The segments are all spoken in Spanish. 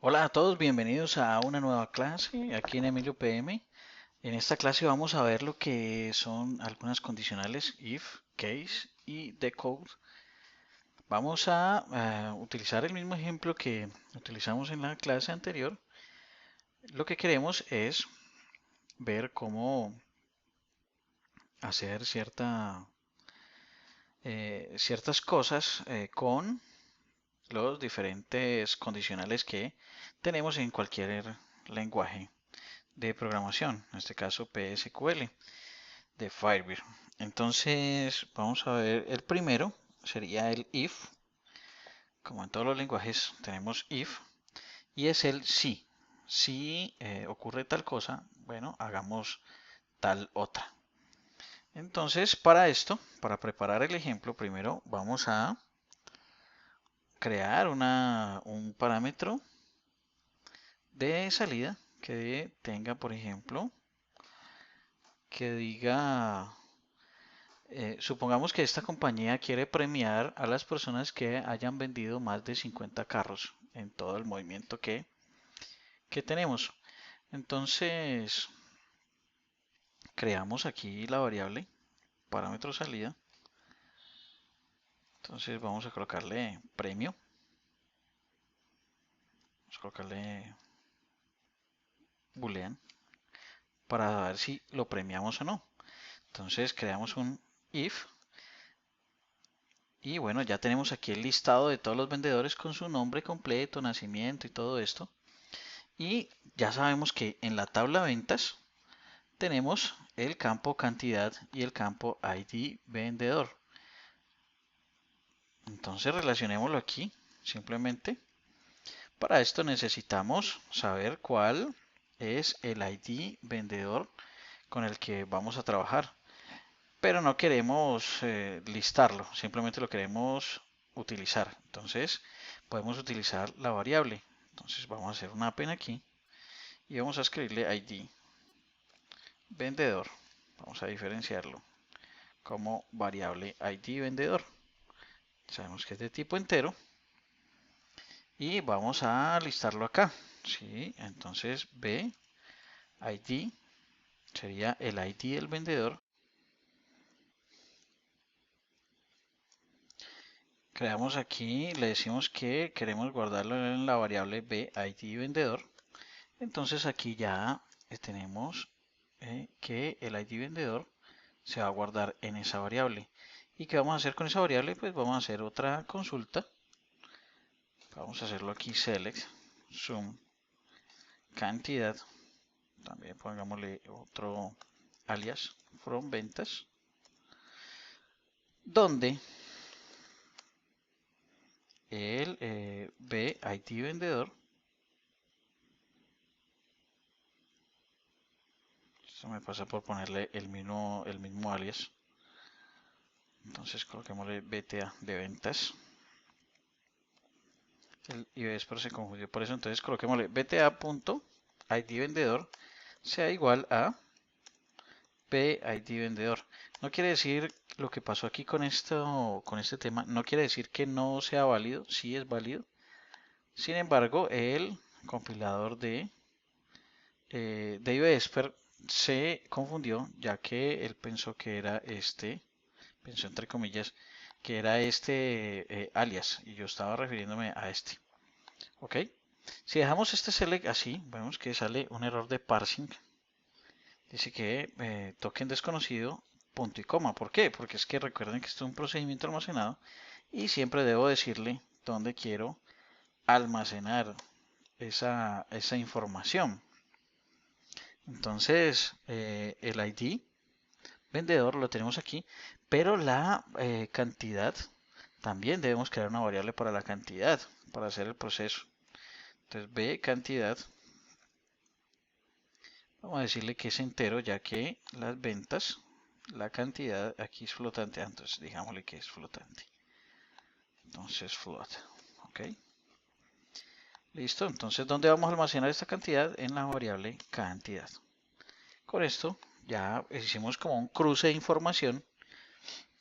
Hola a todos, bienvenidos a una nueva clase aquí en Emilio PM. En esta clase vamos a ver lo que son algunas condicionales if, case y decode. Vamos a utilizar el mismo ejemplo que utilizamos en la clase anterior. Lo que queremos es ver cómo hacer ciertas cosas con los diferentes condicionales que tenemos en cualquier lenguaje de programación, en este caso PSQL de Firebird. Entonces, vamos a ver, el primero sería el if. Como en todos los lenguajes tenemos if y es el si. Si ocurre tal cosa, bueno, hagamos tal otra. Entonces, para esto, para preparar el ejemplo, primero vamos a crear un parámetro de salida que tenga, por ejemplo, que diga, supongamos que esta compañía quiere premiar a las personas que hayan vendido más de 50 carros en todo el movimiento que tenemos. Entonces, creamos aquí la variable parámetro salida. Entonces vamos a colocarle premio. Vamos a colocarle boolean para ver si lo premiamos o no. Entonces creamos un if y bueno, ya tenemos aquí el listado de todos los vendedores con su nombre completo, nacimiento y todo esto. Y ya sabemos que en la tabla ventas tenemos el campo cantidad y el campo ID vendedor. Entonces relacionémoslo aquí simplemente. Para esto necesitamos saber cuál es el ID vendedor con el que vamos a trabajar. Pero no queremos listarlo, simplemente lo queremos utilizar. Entonces podemos utilizar la variable. Entonces vamos a hacer una append aquí y vamos a escribirle ID vendedor. Vamos a diferenciarlo como variable ID vendedor. Sabemos que es de tipo entero y vamos a listarlo acá. ¿Sí? Entonces B ID sería el ID del vendedor. Creamos aquí, le decimos que queremos guardarlo en la variable B ID vendedor. Entonces aquí ya tenemos que el ID vendedor se va a guardar en esa variable. ¿Y qué vamos a hacer con esa variable? Pues vamos a hacer otra consulta. Vamos a hacerlo aquí select sum cantidad. También pongámosle otro alias from ventas. Donde el BID vendedor. Esto me pasa por ponerle el mismo alias. Entonces coloquémosle BTA de ventas. El IBESPER se confundió por eso. Entonces coloquémosle BTA.ID vendedor sea igual a BID vendedor. No quiere decir lo que pasó aquí con este tema. No quiere decir que no sea válido. Sí es válido. Sin embargo, el compilador de IBESPER se confundió ya que él pensó que era pensó entre comillas, que era alias y yo estaba refiriéndome a este. ¿Ok? Si dejamos este select así, vemos que sale un error de parsing. Dice que token desconocido, punto y coma. ¿Por qué? Porque es que recuerden que esto es un procedimiento almacenado y siempre debo decirle dónde quiero almacenar esa información. Entonces, el ID vendedor lo tenemos aquí, pero la cantidad también debemos crear una variable para la cantidad, para hacer el proceso. Entonces, B cantidad, vamos a decirle que es entero, ya que las ventas, la cantidad aquí es flotante, entonces digámosle que es flotante. Entonces, float, ¿ok? Listo, entonces, ¿dónde vamos a almacenar esta cantidad? En la variable cantidad. Con esto ya hicimos como un cruce de información,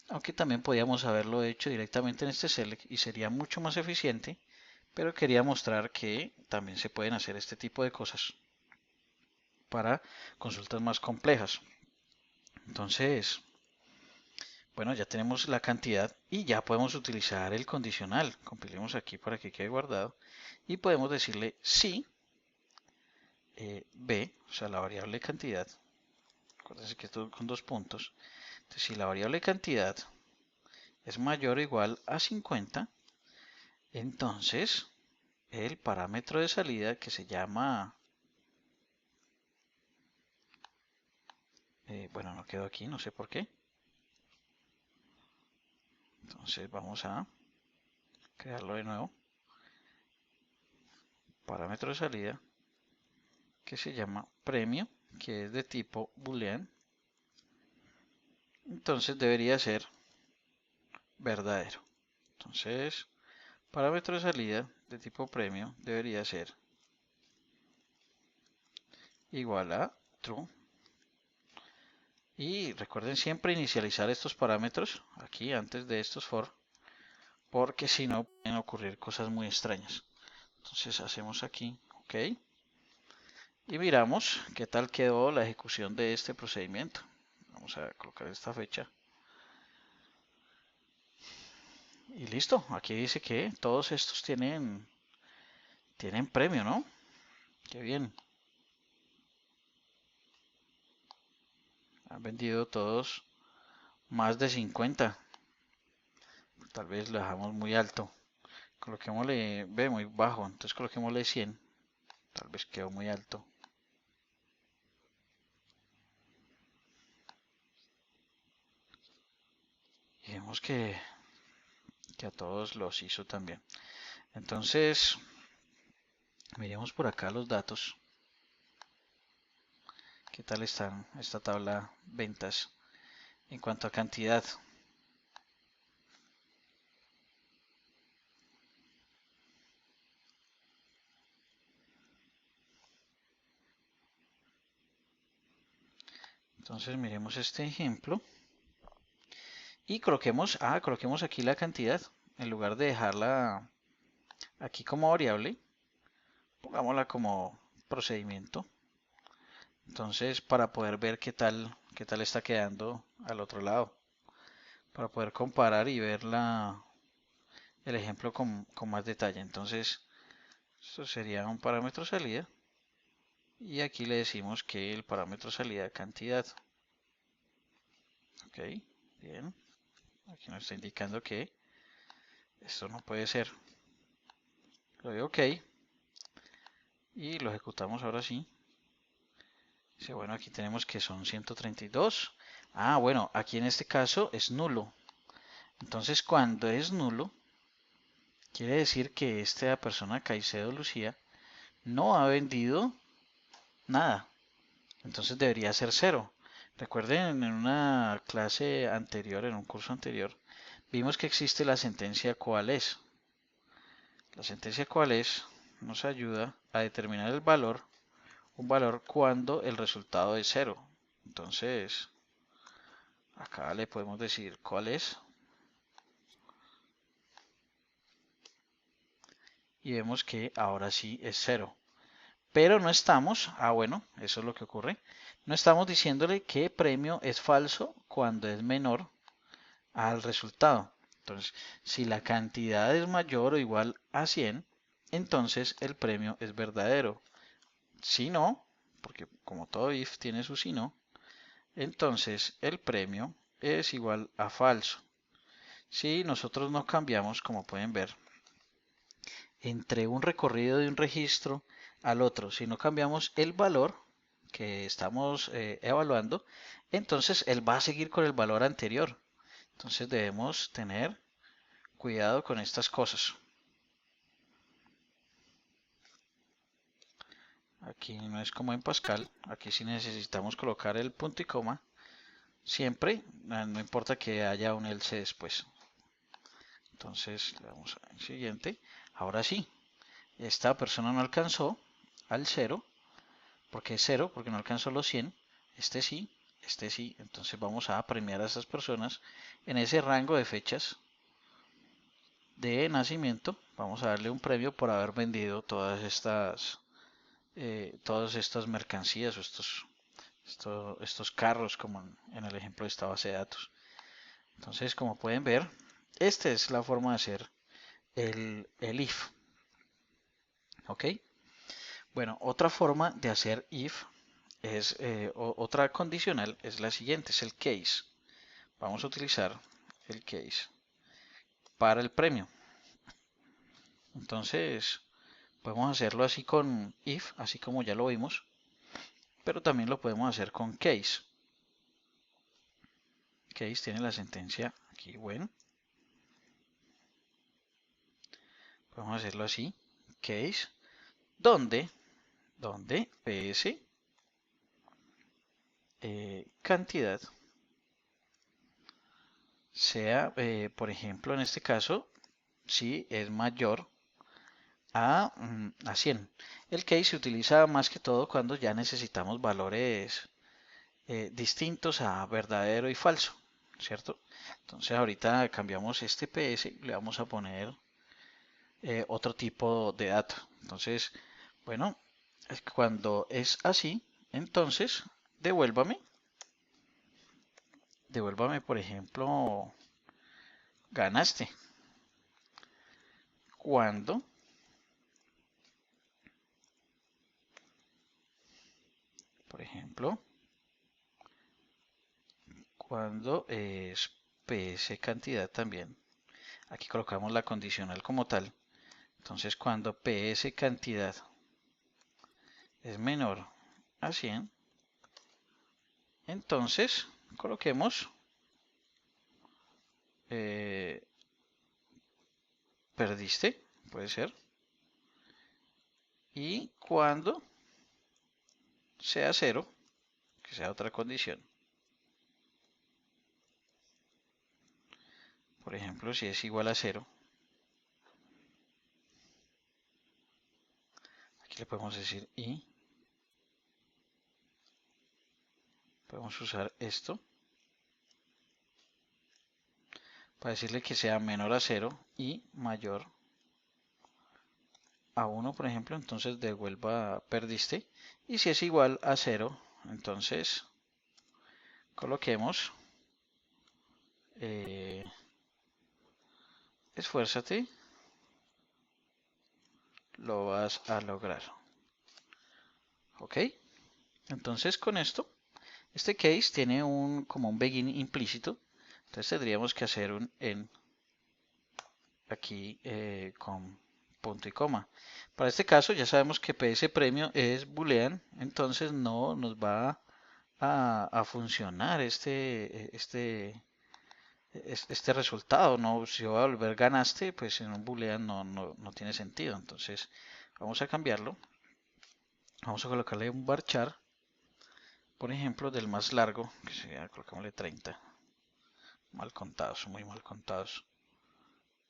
aunque también podíamos haberlo hecho directamente en este select y sería mucho más eficiente, pero quería mostrar que también se pueden hacer este tipo de cosas para consultas más complejas. Entonces, bueno, ya tenemos la cantidad y ya podemos utilizar el condicional. Compilemos aquí para que quede guardado y podemos decirle si b, o sea, la variable cantidad. Acuérdense que esto con dos puntos. Entonces, si la variable cantidad es mayor o igual a 50, entonces el parámetro de salida que se llama, bueno, no quedó aquí, no sé por qué. Entonces vamos a crearlo de nuevo. Parámetro de salida que se llama premio, que es de tipo boolean. Entonces debería ser verdadero. Entonces, parámetro de salida de tipo premio debería ser igual a true. Y recuerden siempre inicializar estos parámetros aquí antes de estos for, porque si no pueden ocurrir cosas muy extrañas. Entonces hacemos aquí, ok, y miramos qué tal quedó la ejecución de este procedimiento. Vamos a colocar esta fecha. Y listo, aquí dice que todos estos tienen premio, ¿no? Qué bien. Han vendido todos más de 50. Tal vez lo dejamos muy alto. Coloquémosle, ve muy bajo, entonces coloquémosle 100. Tal vez quedó muy alto. Y vemos que a todos los hizo también. Entonces, miremos por acá los datos. ¿Qué tal están esta tabla ventas en cuanto a cantidad? Entonces miremos este ejemplo y coloquemos aquí la cantidad. En lugar de dejarla aquí como variable, pongámosla como procedimiento. Entonces, para poder ver qué tal está quedando al otro lado, para poder comparar y ver el ejemplo con más detalle. Entonces, esto sería un parámetro salida y aquí le decimos que el parámetro salida cantidad. Ok, bien. Aquí nos está indicando que esto no puede ser. Le doy OK y lo ejecutamos ahora sí. Dice, bueno, aquí tenemos que son 132. Ah, bueno, aquí en este caso es nulo. Entonces, cuando es nulo, quiere decir que esta persona, Caicedo Lucía, no ha vendido nada. Entonces debería ser cero. Recuerden, en una clase anterior, en un curso anterior, vimos que existe la sentencia cuál es. La sentencia cuál es nos ayuda a determinar el valor, un valor cuando el resultado es cero. Entonces, acá le podemos decir cuál es. Y vemos que ahora sí es cero. Pero no estamos, bueno, eso es lo que ocurre. No estamos diciéndole que premio es falso cuando es menor al resultado. Entonces, si la cantidad es mayor o igual a 100, entonces el premio es verdadero. Si no, porque como todo if tiene su si no, entonces el premio es igual a falso. Si nosotros no cambiamos, como pueden ver, entre un recorrido de un registro al otro, si no cambiamos el valor que estamos evaluando, entonces él va a seguir con el valor anterior. Entonces debemos tener cuidado con estas cosas. Aquí no es como en Pascal, aquí sí necesitamos colocar el punto y coma siempre, no importa que haya un else después. Entonces le damos al siguiente. Ahora sí, esta persona no alcanzó al 0, porque es 0, porque no alcanzó los 100. Este sí, este sí. Entonces vamos a premiar a estas personas en ese rango de fechas de nacimiento. Vamos a darle un premio por haber vendido todas estas mercancías o estos carros como en el ejemplo de esta base de datos. Entonces, como pueden ver, esta es la forma de hacer el if. ¿Ok? Bueno, otra forma de hacer if es, otra condicional es la siguiente, es el case. Vamos a utilizar el case para el premio. Entonces, podemos hacerlo así con if, así como ya lo vimos, pero también lo podemos hacer con case. Case tiene la sentencia aquí, when. Podemos hacerlo así, case, donde ps cantidad sea, por ejemplo, en este caso, si es mayor a 100. El case se utiliza más que todo cuando ya necesitamos valores distintos a verdadero y falso, ¿cierto? Entonces ahorita cambiamos este ps y le vamos a poner otro tipo de dato. Entonces, bueno, cuando es así, entonces devuélvame por ejemplo, ganaste. Cuando, por ejemplo, cuando es ps cantidad también. Aquí colocamos la condicional como tal. Entonces, cuando ps cantidad es menor a 100, entonces coloquemos eh, perdiste, puede ser. Y cuando sea cero, que sea otra condición. Por ejemplo, si es igual a cero, aquí le podemos decir y. Podemos usar esto para decirle que sea menor a cero y mayor a 1, por ejemplo, entonces devuelva perdiste. Y si es igual a cero, entonces coloquemos eh, esfuérzate, lo vas a lograr. ¿Ok? Entonces con esto, este case tiene como un begin implícito. Entonces tendríamos que hacer un en aquí con punto y coma. Para este caso ya sabemos que PS premio es boolean, entonces no nos va a funcionar este resultado. No, si va a volver ganaste, pues en un boolean no tiene sentido. Entonces vamos a cambiarlo. Vamos a colocarle un varchar, por ejemplo, del más largo, que sería, colocámosle 30. Mal contados, muy mal contados.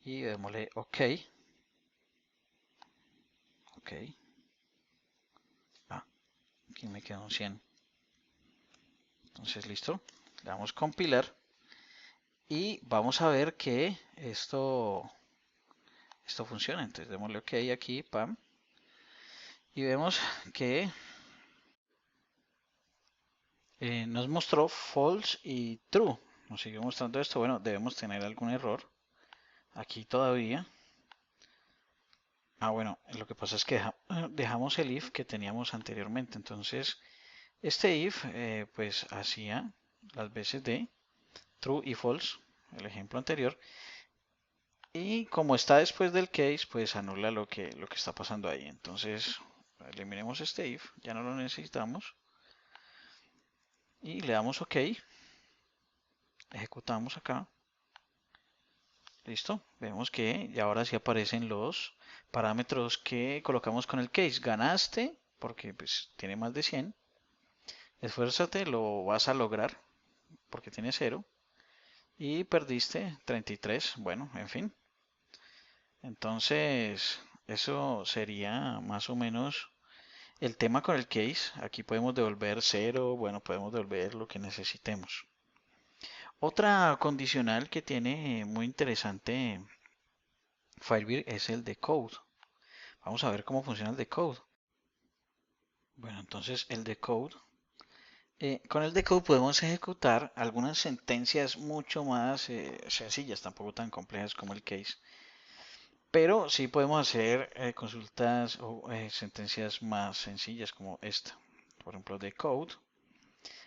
Y démosle OK. OK. Ah, aquí me quedó un 100. Entonces, listo. Le damos compilar. Y vamos a ver que esto funciona. Entonces, démosle OK aquí, pam. Y vemos que nos mostró false y true. Nos sigue mostrando esto. Bueno, debemos tener algún error aquí todavía. Bueno, lo que pasa es que dejamos el if que teníamos anteriormente. Entonces, este if pues hacía las veces de true y false, el ejemplo anterior. Y como está después del case, pues anula lo que está pasando ahí. Entonces, eliminemos este if, ya no lo necesitamos. Y le damos OK. Ejecutamos acá. Listo. Vemos que ya ahora sí aparecen los parámetros que colocamos con el case. Ganaste, porque pues tiene más de 100. Esfuérzate, lo vas a lograr, porque tiene 0. Y perdiste 33. Bueno, en fin. Entonces, eso sería más o menos el tema con el case. Aquí podemos devolver 0, bueno, podemos devolver lo que necesitemos. Otra condicional que tiene muy interesante Firebird es el decode. Vamos a ver cómo funciona el decode. Bueno, entonces el decode. Con el decode podemos ejecutar algunas sentencias mucho más sencillas, tampoco tan complejas como el case. Pero sí podemos hacer consultas o sentencias más sencillas como esta. Por ejemplo, decode.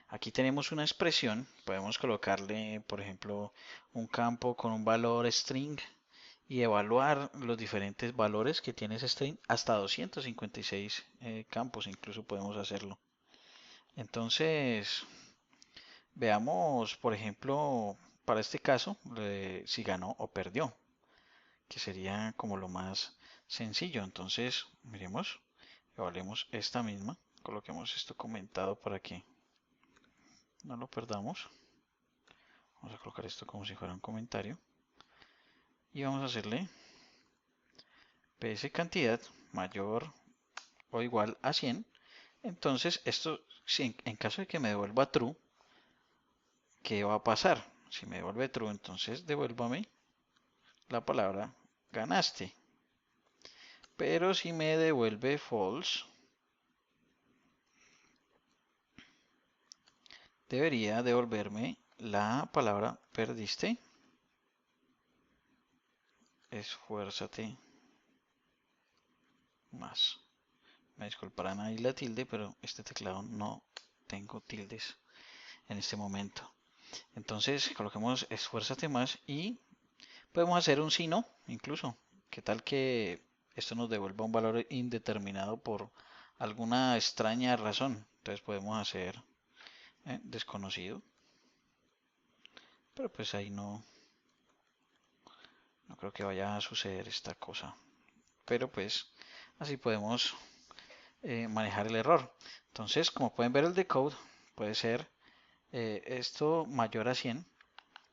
Aquí tenemos una expresión. Podemos colocarle, por ejemplo, un campo con un valor string y evaluar los diferentes valores que tiene ese string, hasta 256 campos incluso podemos hacerlo. Entonces, veamos, por ejemplo, para este caso, si ganó o perdió, que sería como lo más sencillo. Entonces, miremos, evaluemos esta misma, coloquemos esto comentado para que no lo perdamos. Vamos a colocar esto como si fuera un comentario y vamos a hacerle ps cantidad mayor o igual a 100. Entonces, esto, si en caso de que me devuelva true, ¿qué va a pasar? Si me devuelve true, entonces devuélvame la palabra ganaste. Pero si me devuelve false, debería devolverme la palabra perdiste. Esfuérzate más. Me disculparán ahí la tilde, pero este teclado no tengo tildes en este momento. Entonces coloquemos esfuérzate más y podemos hacer un si no, incluso. ¿Qué tal que esto nos devuelva un valor indeterminado por alguna extraña razón? Entonces podemos hacer desconocido. Pero pues ahí no creo que vaya a suceder esta cosa. Pero pues así podemos manejar el error. Entonces, como pueden ver, el decode puede ser esto mayor a 100.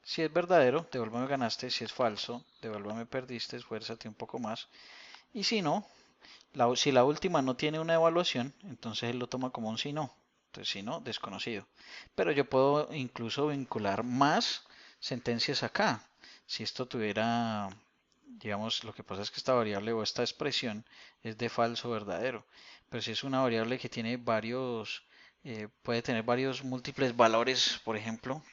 Si es verdadero, devuélvame ganaste. Si es falso, devuélvame perdiste. Esfuérzate un poco más. Y si no, si la última no tiene una evaluación, entonces él lo toma como un si no. Entonces, si no, desconocido. Pero yo puedo incluso vincular más sentencias acá. Si esto tuviera, digamos, lo que pasa es que esta variable o esta expresión es de falso verdadero. Pero si es una variable que tiene varios, puede tener varios múltiples valores, por ejemplo,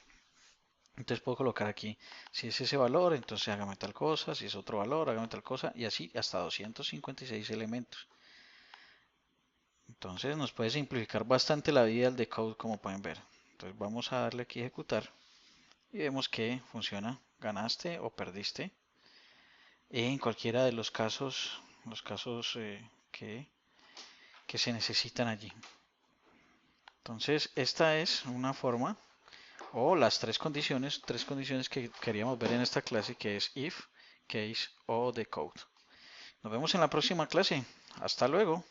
entonces puedo colocar aquí, si es ese valor, entonces hágame tal cosa, si es otro valor, hágame tal cosa, y así hasta 256 elementos. Entonces nos puede simplificar bastante la vida el decode, como pueden ver. Entonces vamos a darle aquí a ejecutar y vemos que funciona, ganaste o perdiste en cualquiera de los casos que se necesitan allí. Entonces esta es una forma o las tres condiciones que queríamos ver en esta clase, que es if, case o decode. Nos vemos en la próxima clase. Hasta luego.